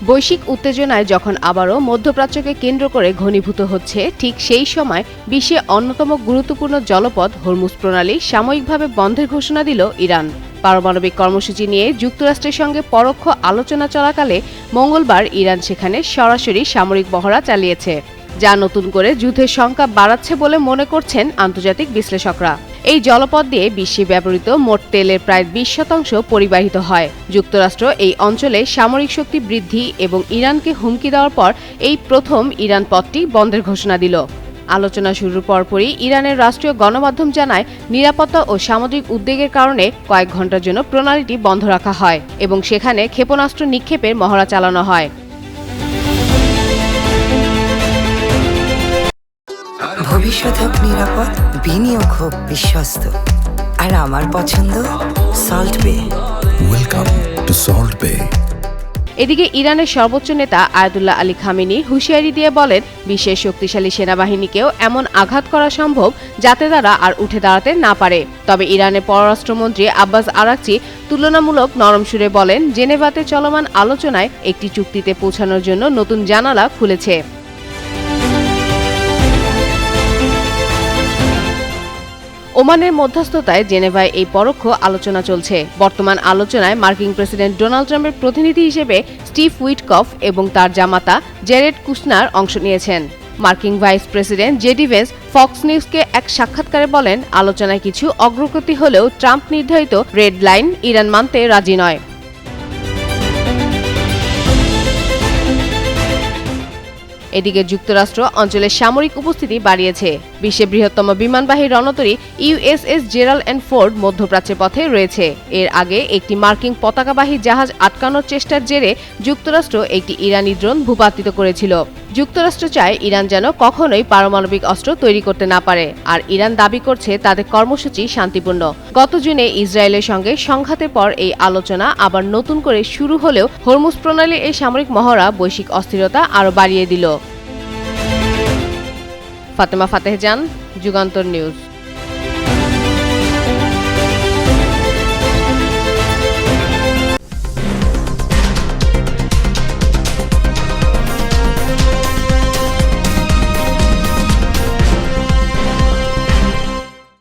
বৈশ্বিক উত্তেজনায় যখন আবারও মধ্যপ্রাচ্যকে কেন্দ্র করে ঘনীভূত হচ্ছে, ঠিক সেই সময় বিশ্বে অন্যতম গুরুত্বপূর্ণ জলপথ হরমুজ প্রণালী সাময়িকভাবে বন্ধের ঘোষণা দিল ইরান। পারমাণবিক কর্মসূচি নিয়ে যুক্তরাষ্ট্রের সঙ্গে পরোক্ষ আলোচনা চলাকালে মঙ্গলবার ইরান সেখানে সরাসরি সামরিক মহড়া চালিয়েছে, যা নতুন করে যুদ্ধের সংখ্যা বাড়াচ্ছে বলে মনে করছেন আন্তর্জাতিক বিশ্লেষকরা। এই জলপথ দিয়ে বিশ্বে ব্যবহৃত মোট তেলের প্রায় 20% পরিবাহিত হয়। যুক্তরাষ্ট্র এই অঞ্চলে সামরিক শক্তি বৃদ্ধি এবং ইরানকে হুমকি দেওয়ার পর এই প্রথম ইরান পথটি বন্ধের ঘোষণা দিল। আলোচনা শুরুর পরপরই ইরানের রাষ্ট্রীয় গণমাধ্যম জানায়, নিরাপত্তা ও সামুদ্রিক উদ্বেগের কারণে কয়েক ঘন্টার জন্য প্রণালীটি বন্ধ রাখা হয় এবং সেখানে ক্ষেপণাস্ত্র নিক্ষেপের মহড়া চালানো হয়। ভবিষ্যৎ হোক নিরাপদ, বিনিয়োগ হোক বিশ্বস্ত, আর আমার পছন্দ সল্ট বে। ওয়েলকাম টু সল্ট বে। এদিকে ইরানের সর্বোচ্চ নেতা আয়াতুল্লাহ আলী খামেনি হুঁশিয়ারি দিয়ে বলেন, বিশ্বের শক্তিশালী সেনাবাহিনীকেও এমন আঘাত করা সম্ভব যাতে তারা আর উঠে দাঁড়াতে না পারে। তবে ইরানের পররাষ্ট্রমন্ত্রী আব্বাস আরাকচি তুলনামূলক নরম সুরে বলেন, জেনেভাতে চলমান আলোচনায় একটি চুক্তিতে পৌঁছানোর জন্য নতুন জানালা খুলেছে। ওমানের মধ্যস্থতায় জেনেভায় এই পরোক্ষ আলোচনা চলছে। বর্তমান আলোচনায় মার্কিন প্রেসিডেন্ট ডোনাল্ড ট্রাম্পের প্রতিনিধি হিসেবে স্টিভ উইটকফ এবং তার জামাতা জেরেড কুশনার অংশ নিয়েছেন। মার্কিন vice president JD Vance Fox নিউজকে এক সাক্ষাৎকারে বলেন, আলোচনায় কিছু অগ্রগতি হলেও ট্রাম্প নির্ধারিত রেড লাইন ইরান মানতে রাজি নয়। এদিকে যুক্তরাষ্ট্র অঞ্চলে সামরিক উপস্থিতি বাড়িয়েছে। বিশ্বের বৃহত্তম বিমানবাহী রণতরী ইউএসএস জেরাল্ড এন্ড ফোর্ড মধ্যপ্রাচ্যের পথে রয়েছে। এর আগে একটি মার্কিন পতাকাবাহী জাহাজ আটকানোর চেষ্টার জেরে যুক্তরাষ্ট্র একটি ইরানি ড্রোন ভূপাতিত করেছিল। যুক্তরাষ্ট্র চায় ইরান যেন কখনোই পারমাণবিক অস্ত্র তৈরি করতে না পারে, আর ইরান দাবি করছে তাদের কর্মসূচি শান্তিপূর্ণ। গত জুনে ইসরায়েলের সঙ্গে সংঘাতের পর এই আলোচনা আবার নতুন করে শুরু হলেও হরমুজ প্রণালীর এই সামরিক মহড়া বৈশ্বিক অস্থিরতা আরও বাড়িয়ে দিল। ফাতেমা ফাতেহ জান, যুগান্তর নিউজ।